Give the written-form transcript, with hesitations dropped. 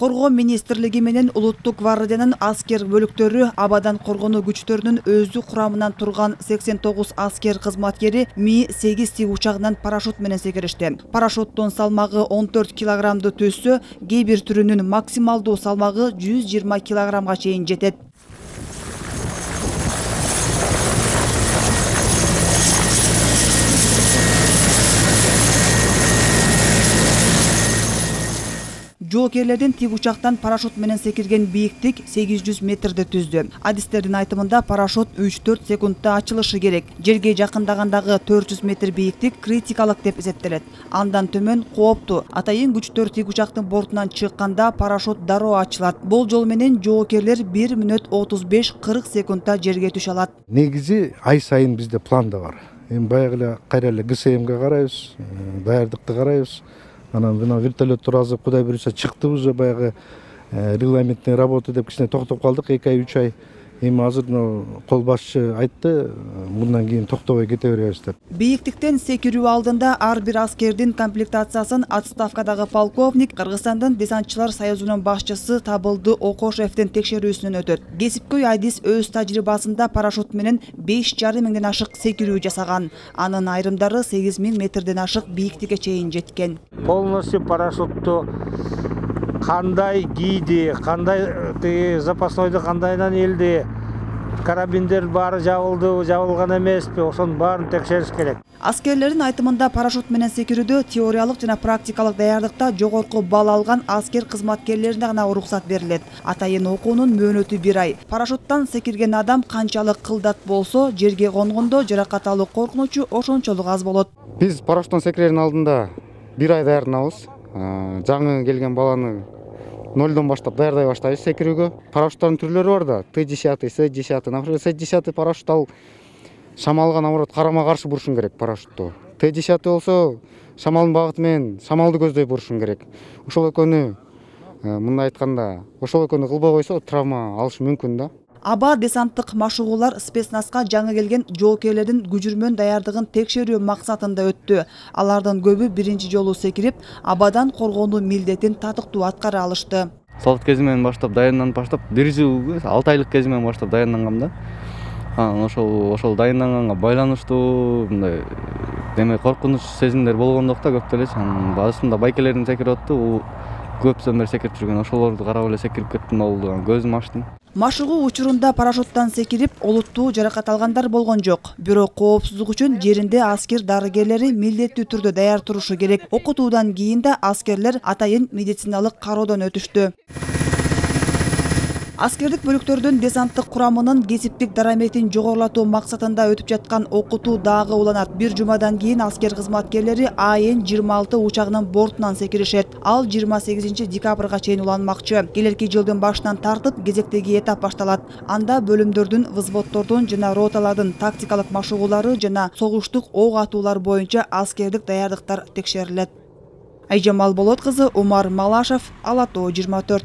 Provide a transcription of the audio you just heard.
Коргоо министрлиги менен Улуттук гвардиянын аскер бөлүктөрү абадан коргонуу күчтөрүнүн өздүк курамынан турган 89 аскер кызматкери Ми-8 тиг учагынан парашют менен секиришти. Парашюттун салмагы 14 килограммды түзсө, кээ бир түрүнүн максималдуу салмагы 120 килограммга чейин жетет. Жоокерлердин тиг учактан парашют менен секирген бийиктик 800 метрди түздү. Адистердин айтымында парашют 3-4 секундда ачылышы керек. Жерге жакындагандагы 400 метр бийиктик критикалык деп эсептелет. Андан төмөн кооптуу. Атайын күчтөр тиг учактын бортунан чыкканда парашют дароо ачылат. Болжол менен жоокерлер 1 мүнөт 35-40 секундда жерге түшө алат. Негизи ай сайын бизде планда бар. Эми баягы эле кайра эле ГСМге карайбыз, даярдыкты карайбыз. Анан мына вертолет туразып, Кудай буйруса чыкты уже баягы регламентный работа деп кичине токтоп калдык 2 ай 3 ай. Эми азыр кол башчы айтты, мындан кийин токтобой кете беребиз деп. Бийиктиктен секирүү алдында ар бир аскердин комплектациясын отставкадагы полковник Кыргызстандын десантчылар союзунун башчысы Табылды Окошевдин текшерүүсүнөн өтөт. Кесипкөй Адис өз тажрыйбасында парашют менен 5,5 миңден ашык секирүү жасаган. Анын айрымдары 8000 метрден ашык бийиктикке чейин жеткен. Полностью парашютту кандай кийди, кандай запасойду кандайдан элди, карабиндер баары жабылды, жабылган эмеспи, ошонун баарын текшериш керек. Аскерлердин айтымында парашют менен секирүүдө теориялык жана практикалык даярдыкта жогорку бал алган аскер кызматкерлерине гана уруксат берилет. Атайын окуунун мөөнөтү 1 ай. Парашюттан секирген адам канчалык кылдат болсо, жерге конгондо жаракат алуу коркунучу ошончолук аз болот. Биз парашюттан секирердин алдында 1 ай даярданабыз. Жаңы келген баланы 0-дон баштап даярдай баштайбыз секирүүгө. Парашюттардын түрлөрү бар да, Т-10, С-10. Например, С-10 парашют ал шамалга наоборот карама каршы бурушун керек парашютту. Т-10 болсо шамалдын багыты менен шамалды көздөй бурушун керек. Ошол экөөнү мындай айтканда, ошол экөөнү кылбай койсо травма алышы мүмкүн да. Аба десанттык машыгуулар спецнаска жаңы келген жоокерлердин күжүрмөн даярдыгын текшерүү максатында өттү. Алардын көбү биринчи жолу секирип, абадан коргонуу милдетин татыктуу аткара алышты. Совет кезинен баштап даярданып баштап 1 жыл 6 айлык кезинен баштап даярдангам да. Ошол даярданганга байланыштуу мындай демек коркунуч сезимдер болгондукта көп эле. Башында байкелердин секирип аттı, көптөн бери секирип жүргөн, ошолорду карап эле секирип кеттим болду. Көзүм ачтым. Машыгуу учурунда парашюттан секирип, олуттуу жаракат алгандар болгон жок. Бирок коопсуздук үчүн жеринде аскер дарыгерлери милдеттүү түрдө даяр турушу керек. Окутуудан кийин да аскерлер атайын медициналык кароодон өтүштү. Аскердик бөлүктөрдүн десанттык курамынын кесиптик дараметин жогорулатуу максатында өтүп жаткан окутуу дагы уланат. 1 жумадан кийин аскер кызматкерлери АН-26 учагынын бортунан секиришет. Ал 28 декабрга чейин уланмакчы. Келерки жылдын башынан тартып кезектеги этап башталат. Анда бөлүмдөрдүн, взводдордун жана роталардын тактикалык машыгуулары жана согуштук ок атуулар боюнча аскердик даярдыктар текшерилет. Айжамал Болот кызы, Умар Малашев, Ала Тоо 24.